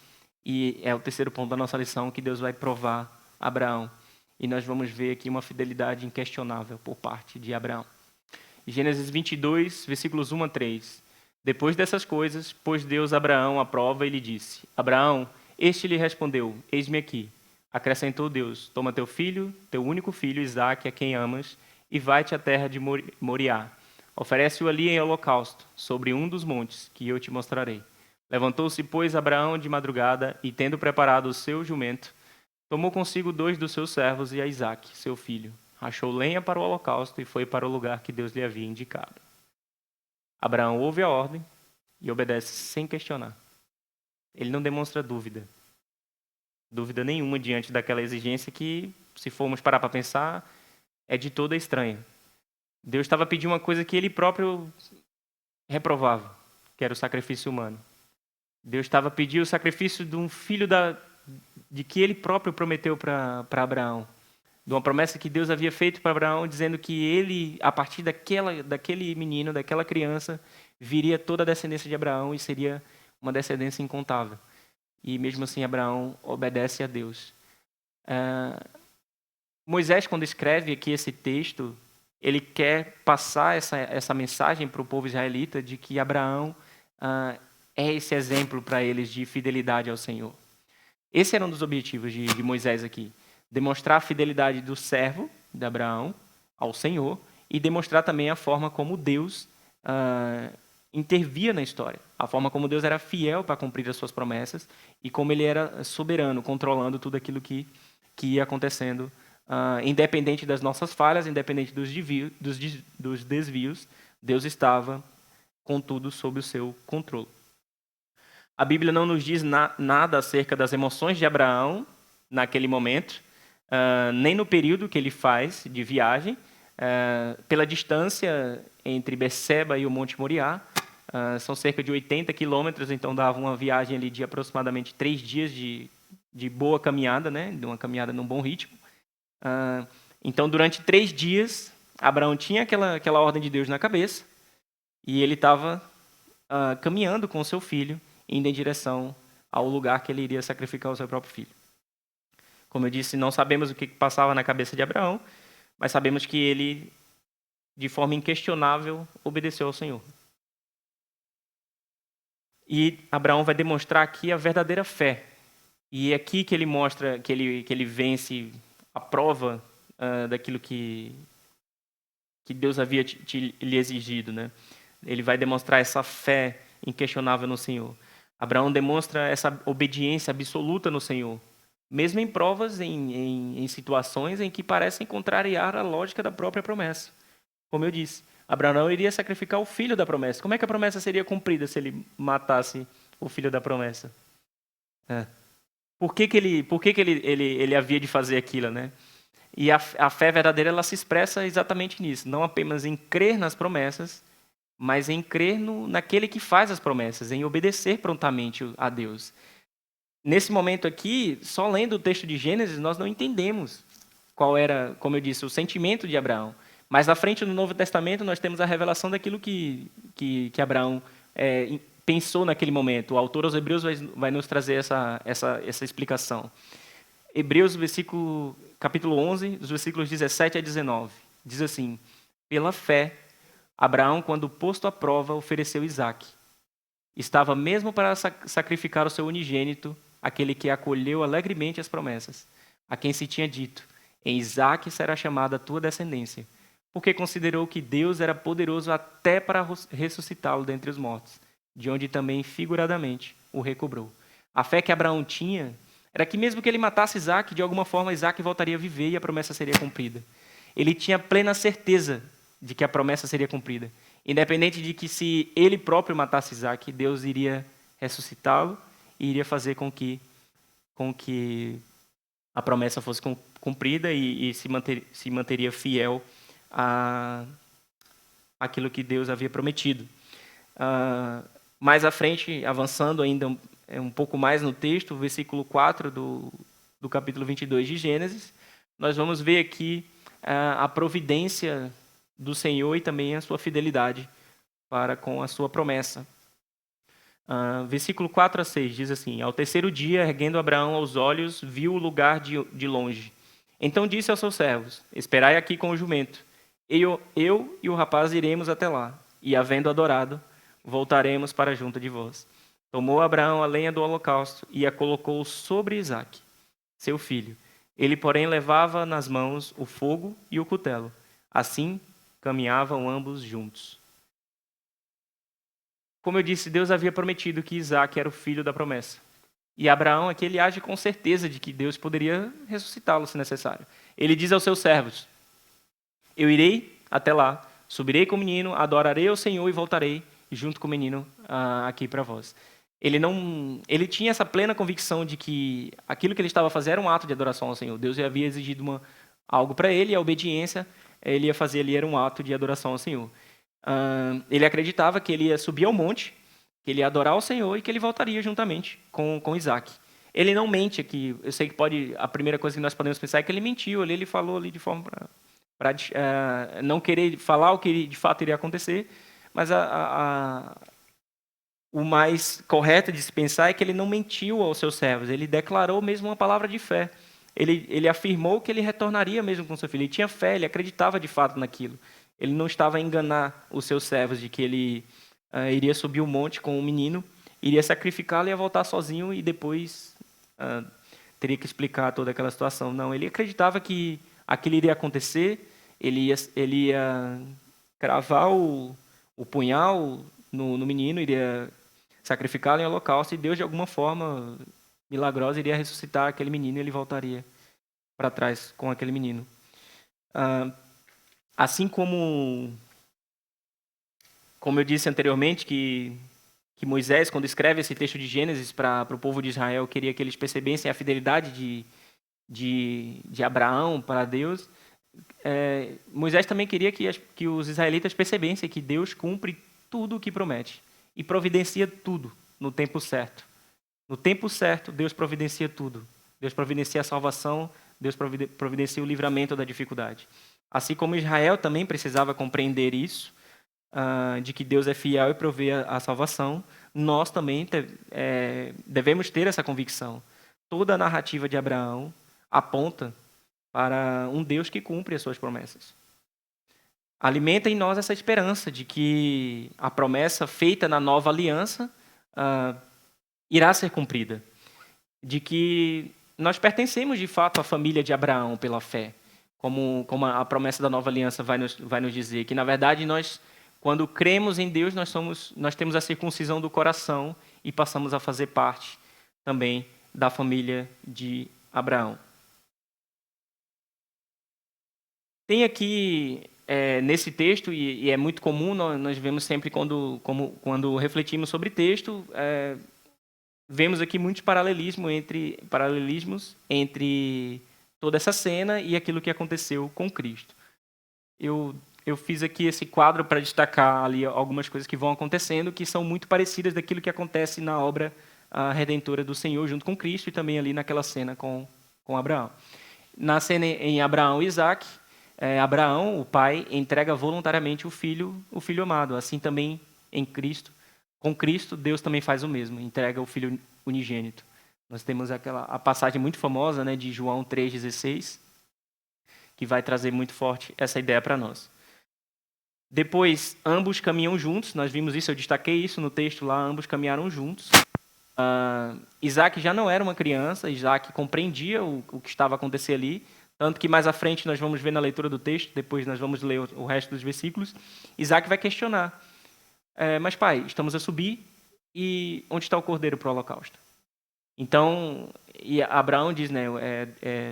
e é o terceiro ponto da nossa lição, que Deus vai provar Abraão. E nós vamos ver aqui uma fidelidade inquestionável por parte de Abraão. Gênesis 22, versículos 1 a 3. Depois dessas coisas, pôs Deus Abraão à prova e lhe disse: Abraão, este lhe respondeu: Eis-me aqui. Acrescentou Deus: Toma teu filho, teu único filho, Isaque, a quem amas, e vai-te à terra de Moriá. Oferece-o ali em holocausto, sobre um dos montes, que eu te mostrarei. Levantou-se, pois, Abraão de madrugada, e tendo preparado o seu jumento, tomou consigo 2 dos seus servos e a Isaque, seu filho. Rachou lenha para o holocausto e foi para o lugar que Deus lhe havia indicado. Abraão ouve a ordem e obedece sem questionar. Ele não demonstra dúvida nenhuma diante daquela exigência que, se formos parar para pensar, é de toda estranha. Deus estava pedindo uma coisa que ele próprio reprovava, que era o sacrifício humano. Deus estava pedindo o sacrifício de um filho de que ele próprio prometeu para Abraão. De uma promessa que Deus havia feito para Abraão, dizendo que ele, a partir daquele menino, daquela criança, viria toda a descendência de Abraão e seria uma descendência incontável. E mesmo assim Abraão obedece a Deus. Moisés, quando escreve aqui esse texto, ele quer passar essa mensagem para o povo israelita de que Abraão é esse exemplo para eles de fidelidade ao Senhor. Esse era um dos objetivos de Moisés aqui. Demonstrar a fidelidade do servo de Abraão ao Senhor e demonstrar também a forma como Deus intervia na história. A forma como Deus era fiel para cumprir as suas promessas e como ele era soberano, controlando tudo aquilo que ia acontecendo, independente das nossas falhas, independente dos desvios, Deus estava, contudo, sob o seu controle. A Bíblia não nos diz nada acerca das emoções de Abraão naquele momento, nem no período que ele faz de viagem, pela distância entre Beceba e o Monte Moriá. São cerca de 80 quilômetros, então dava uma viagem ali de aproximadamente 3 dias de boa caminhada, né? De uma caminhada num bom ritmo. Então, durante 3 dias, Abraão tinha aquela ordem de Deus na cabeça e ele estava caminhando com o seu filho, indo em direção ao lugar que ele iria sacrificar o seu próprio filho. Como eu disse, não sabemos o que passava na cabeça de Abraão, mas sabemos que ele, de forma inquestionável, obedeceu ao Senhor. E Abraão vai demonstrar aqui a verdadeira fé. E é aqui que ele mostra que ele vence a prova daquilo que Deus havia lhe exigido, né? Ele vai demonstrar essa fé inquestionável no Senhor. Abraão demonstra essa obediência absoluta no Senhor, mesmo em provas, em situações em que parecem contrariar a lógica da própria promessa. Como eu disse, Abraão iria sacrificar o filho da promessa. Como é que a promessa seria cumprida se ele matasse o filho da promessa? Por que ele havia de fazer aquilo, né? E a fé verdadeira, ela se expressa exatamente nisso, não apenas em crer nas promessas, mas em crer naquele que faz as promessas, em obedecer prontamente a Deus. Nesse momento aqui, só lendo o texto de Gênesis, nós não entendemos qual era, como eu disse, o sentimento de Abraão. Mas na frente do Novo Testamento, nós temos a revelação daquilo que Abraão pensou naquele momento. O autor aos Hebreus vai nos trazer essa explicação. Hebreus, capítulo 11, dos versículos 17 a 19. Diz assim: pela fé, Abraão, quando posto à prova, ofereceu Isaque. Estava mesmo para sacrificar o seu unigênito, aquele que acolheu alegremente as promessas, a quem se tinha dito: em Isaque será chamada a tua descendência, porque considerou que Deus era poderoso até para ressuscitá-lo dentre os mortos, de onde também, figuradamente, o recobrou. A fé que Abraão tinha era que mesmo que ele matasse Isaque, de alguma forma Isaque voltaria a viver e a promessa seria cumprida. Ele tinha plena certeza de que a promessa seria cumprida, independente de que se ele próprio matasse Isaque, Deus iria ressuscitá-lo e iria fazer com que a promessa fosse cumprida e se manteria fiel àquilo que Deus havia prometido. Mais à frente, avançando ainda um pouco mais no texto, versículo 4 do capítulo 22 de Gênesis, nós vamos ver aqui a providência do Senhor e também a sua fidelidade para com a sua promessa. Versículo 4 a 6 diz assim: Ao terceiro dia, erguendo Abraão aos olhos, viu o lugar de longe. Então disse aos seus servos: Esperai aqui com o jumento. Eu e o rapaz iremos até lá, e havendo adorado, voltaremos para junto de vós. Tomou Abraão a lenha do holocausto e a colocou sobre Isaque, seu filho. Ele, porém, levava nas mãos o fogo e o cutelo. Assim, caminhavam ambos juntos. Como eu disse, Deus havia prometido que Isaque era o filho da promessa. E Abraão aqui ele age com certeza de que Deus poderia ressuscitá-lo se necessário. Ele diz aos seus servos: Eu irei até lá, subirei com o menino, adorarei ao Senhor e voltarei junto com o menino aqui para vós. Ele tinha essa plena convicção de que aquilo que ele estava fazendo era um ato de adoração ao Senhor. Deus havia exigido algo para ele, e a obediência ele ia fazer ali era um ato de adoração ao Senhor. Ele acreditava que ele ia subir ao monte, que ele ia adorar ao Senhor e que ele voltaria juntamente com Isaque. Ele não mente aqui. Eu sei que a primeira coisa que nós podemos pensar é que ele mentiu. Ele falou ali de forma para não querer falar o que de fato iria acontecer, mas o mais correto de se pensar é que ele não mentiu aos seus servos. Ele declarou mesmo uma palavra de fé. Ele afirmou que ele retornaria mesmo com seu filho. Ele tinha fé, ele acreditava de fato naquilo. Ele não estava a enganar os seus servos de que ele iria subir o monte com o menino, iria sacrificá-lo e ia voltar sozinho e depois teria que explicar toda aquela situação. Não, ele acreditava que aquilo iria acontecer, ele ia cravar o punhal no menino, iria sacrificá-lo em holocausto e Deus, de alguma forma milagrosa, iria ressuscitar aquele menino e ele voltaria para trás com aquele menino. Assim como eu disse anteriormente, que Moisés, quando escreve esse texto de Gênesis para o povo de Israel, queria que eles percebessem a fidelidade de Abraão para Deus, Moisés também queria que os israelitas percebessem que Deus cumpre tudo o que promete e providencia tudo no tempo certo. No tempo certo, Deus providencia tudo. Deus providencia a salvação, Deus providencia o livramento da dificuldade. Assim como Israel também precisava compreender isso, de que Deus é fiel e provê a salvação, nós também devemos ter essa convicção. Toda a narrativa de Abraão aponta para um Deus que cumpre as suas promessas. Alimenta em nós essa esperança de que a promessa feita na nova aliança irá ser cumprida. De que nós pertencemos, de fato, à família de Abraão pela fé. Como a promessa da nova aliança vai nos dizer. Que, na verdade, nós, quando cremos em Deus, nós temos a circuncisão do coração e passamos a fazer parte também da família de Abraão. Tem aqui, nesse texto, e é muito comum, nós vemos sempre quando refletimos sobre texto, vemos aqui muitos paralelismos entre toda essa cena e aquilo que aconteceu com Cristo. Eu fiz aqui esse quadro para destacar ali algumas coisas que vão acontecendo, que são muito parecidas daquilo que acontece na obra redentora do Senhor junto com Cristo e também ali naquela cena com Abraão. Na cena em Abraão e Isaque, Abraão, o pai, entrega voluntariamente o filho amado. Assim também em Cristo. Com Cristo, Deus também faz o mesmo, entrega o Filho unigênito. Nós temos a passagem muito famosa, né, de João 3,16, que vai trazer muito forte essa ideia para nós. Depois, ambos caminham juntos, nós vimos isso, eu destaquei isso no texto lá, ambos caminharam juntos. Isaque já não era uma criança, Isaque compreendia o que estava acontecendo ali, Tanto que mais à frente nós vamos ver na leitura do texto, depois nós vamos ler o resto dos versículos, Isaac vai questionar. Mas pai, estamos a subir e onde está o cordeiro para o holocausto? Então, e Abraão diz, né,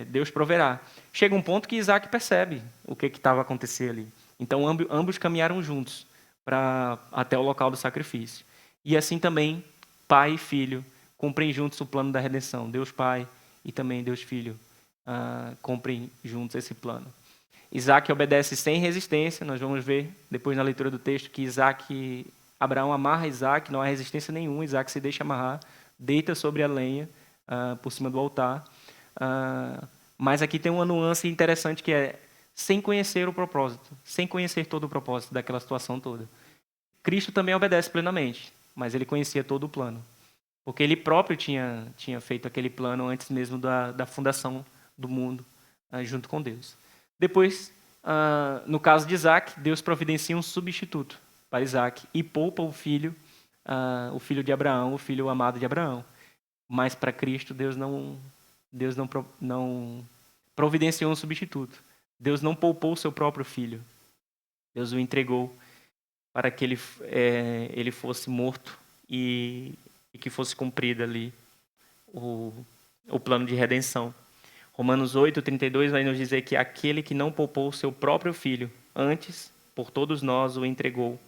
Deus proverá. Chega um ponto que Isaac percebe o que estava acontecendo ali. Então, ambos caminharam juntos até o local do sacrifício. E assim também, pai e filho cumprem juntos o plano da redenção. Deus Pai e também Deus Filho cumprem juntos esse plano. Isaac obedece sem resistência. Nós vamos ver depois na leitura do texto que Abraão amarra Isaac, não há resistência nenhuma. Isaac se deixa amarrar, deita sobre a lenha por cima do altar. Mas aqui tem uma nuance interessante que é sem conhecer o propósito, sem conhecer todo o propósito daquela situação toda. Cristo também obedece plenamente, mas ele conhecia todo o plano, porque ele próprio tinha feito aquele plano antes mesmo da fundação do mundo, junto com Deus. Depois, no caso de Isaac, Deus providencia um substituto para Isaac e poupa o filho de Abraão, o filho amado de Abraão. Mas para Cristo, Deus não providenciou um substituto. Deus não poupou o seu próprio filho. Deus o entregou para que ele fosse morto e que fosse cumprido ali o plano de redenção. Romanos 8:32 vai nos dizer que aquele que não poupou o seu próprio filho, antes, por todos nós, o entregou.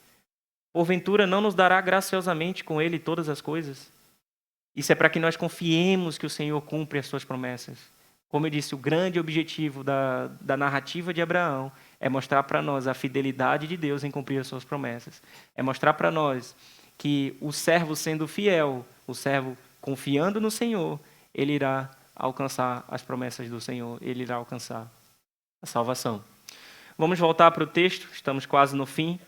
Porventura, não nos dará graciosamente com ele todas as coisas? Isso é para que nós confiemos que o Senhor cumpre as suas promessas. Como eu disse, o grande objetivo da narrativa de Abraão é mostrar para nós a fidelidade de Deus em cumprir as suas promessas. É mostrar para nós que o servo sendo fiel, o servo confiando no Senhor, ele irá alcançar as promessas do Senhor, ele irá alcançar a salvação. Vamos voltar para o texto, estamos quase no fim.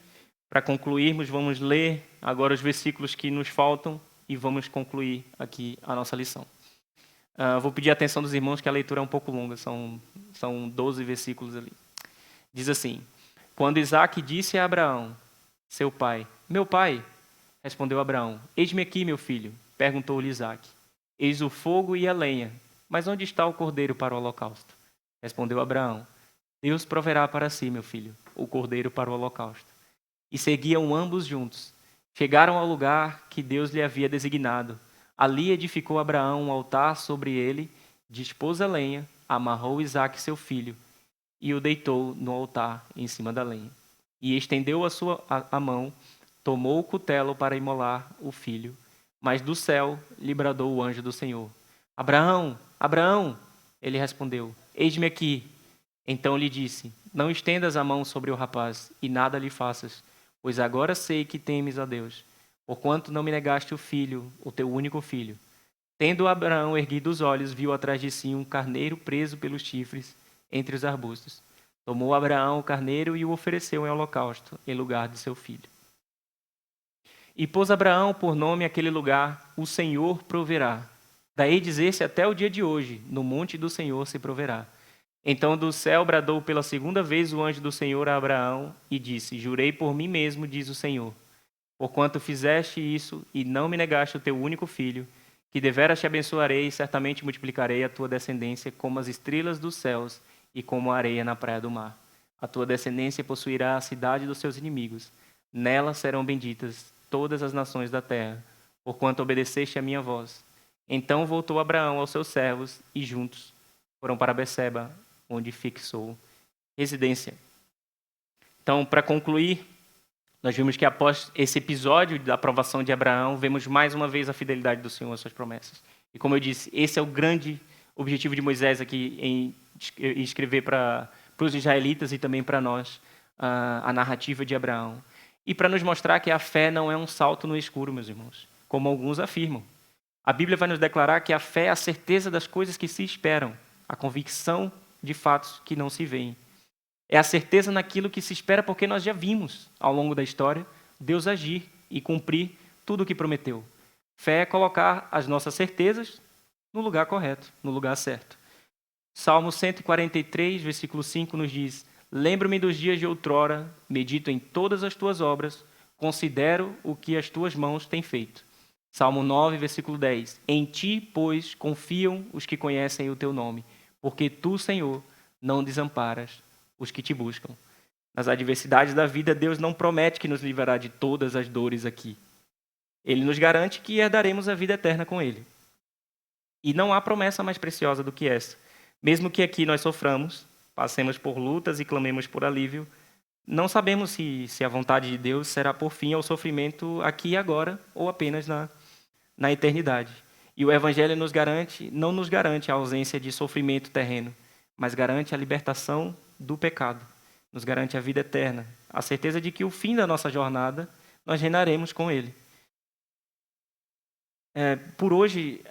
Para concluirmos, vamos ler agora os versículos que nos faltam e vamos concluir aqui a nossa lição. Vou pedir a atenção dos irmãos que a leitura é um pouco longa, são 12 versículos ali. Diz assim: Quando Isaac disse a Abraão, seu pai, meu pai, respondeu Abraão, eis-me aqui, meu filho, perguntou-lhe Isaac. Eis o fogo e a lenha, mas onde está o cordeiro para o holocausto? Respondeu Abraão, Deus proverá para si, meu filho, o cordeiro para o holocausto. E seguiam ambos juntos. Chegaram ao lugar que Deus lhe havia designado. Ali edificou Abraão um altar sobre ele, dispôs a lenha, amarrou Isaque seu filho e o deitou no altar em cima da lenha. E estendeu a mão, tomou o cutelo para imolar o filho. Mas do céu lhe bradou o anjo do Senhor. Abraão, Abraão! Ele respondeu, eis-me aqui. Então lhe disse, não estendas a mão sobre o rapaz e nada lhe faças, pois agora sei que temes a Deus, porquanto não me negaste o filho, o teu único filho. Tendo Abraão erguido os olhos, viu atrás de si um carneiro preso pelos chifres entre os arbustos. Tomou Abraão o carneiro e o ofereceu em holocausto, em lugar de seu filho. E pôs Abraão por nome aquele lugar, o Senhor proverá. Daí dizer-se até o dia de hoje, no monte do Senhor se proverá. Então do céu bradou pela segunda vez o anjo do Senhor a Abraão e disse, jurei por mim mesmo, diz o Senhor, porquanto fizeste isso e não me negaste o teu único filho, que deveras te abençoarei e certamente multiplicarei a tua descendência como as estrelas dos céus e como a areia na praia do mar. A tua descendência possuirá a cidade dos seus inimigos. Nela serão benditas todas as nações da terra, porquanto obedeceste a minha voz. Então voltou Abraão aos seus servos e juntos foram para Beceba, onde fixou residência. Então, para concluir, nós vimos que após esse episódio da aprovação de Abraão, vemos mais uma vez a fidelidade do Senhor às suas promessas. E como eu disse, esse é o grande objetivo de Moisés aqui em escrever para os israelitas e também para nós a narrativa de Abraão. E para nos mostrar que a fé não é um salto no escuro, meus irmãos, como alguns afirmam. A Bíblia vai nos declarar que a fé é a certeza das coisas que se esperam, a convicção de fatos que não se veem. É a certeza naquilo que se espera porque nós já vimos, ao longo da história, Deus agir e cumprir tudo o que prometeu. Fé é colocar as nossas certezas no lugar correto, no lugar certo. Salmo 143, versículo 5 nos diz, lembro-me dos dias de outrora, medito em todas as tuas obras, considero o que as tuas mãos têm feito. Salmo 9, versículo 10, em ti, pois, confiam os que conhecem o teu nome, porque tu, Senhor, não desamparas os que te buscam. Nas adversidades da vida, Deus não promete que nos livrará de todas as dores aqui. Ele nos garante que herdaremos a vida eterna com Ele. E não há promessa mais preciosa do que essa. Mesmo que aqui nós soframos, passemos por lutas e clamemos por alívio, não sabemos se a vontade de Deus será por fim ao sofrimento aqui e agora ou apenas na eternidade. E o Evangelho não nos garante a ausência de sofrimento terreno, mas garante a libertação do pecado, nos garante a vida eterna, a certeza de que o fim da nossa jornada nós reinaremos com Ele. Por hoje,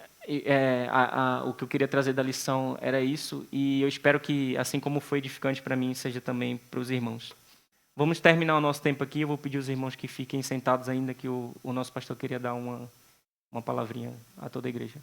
o que eu queria trazer da lição era isso, e eu espero que, assim como foi edificante para mim, seja também para os irmãos. Vamos terminar o nosso tempo aqui. Eu vou pedir aos irmãos que fiquem sentados ainda, que o nosso pastor queria dar uma palavrinha a toda a igreja.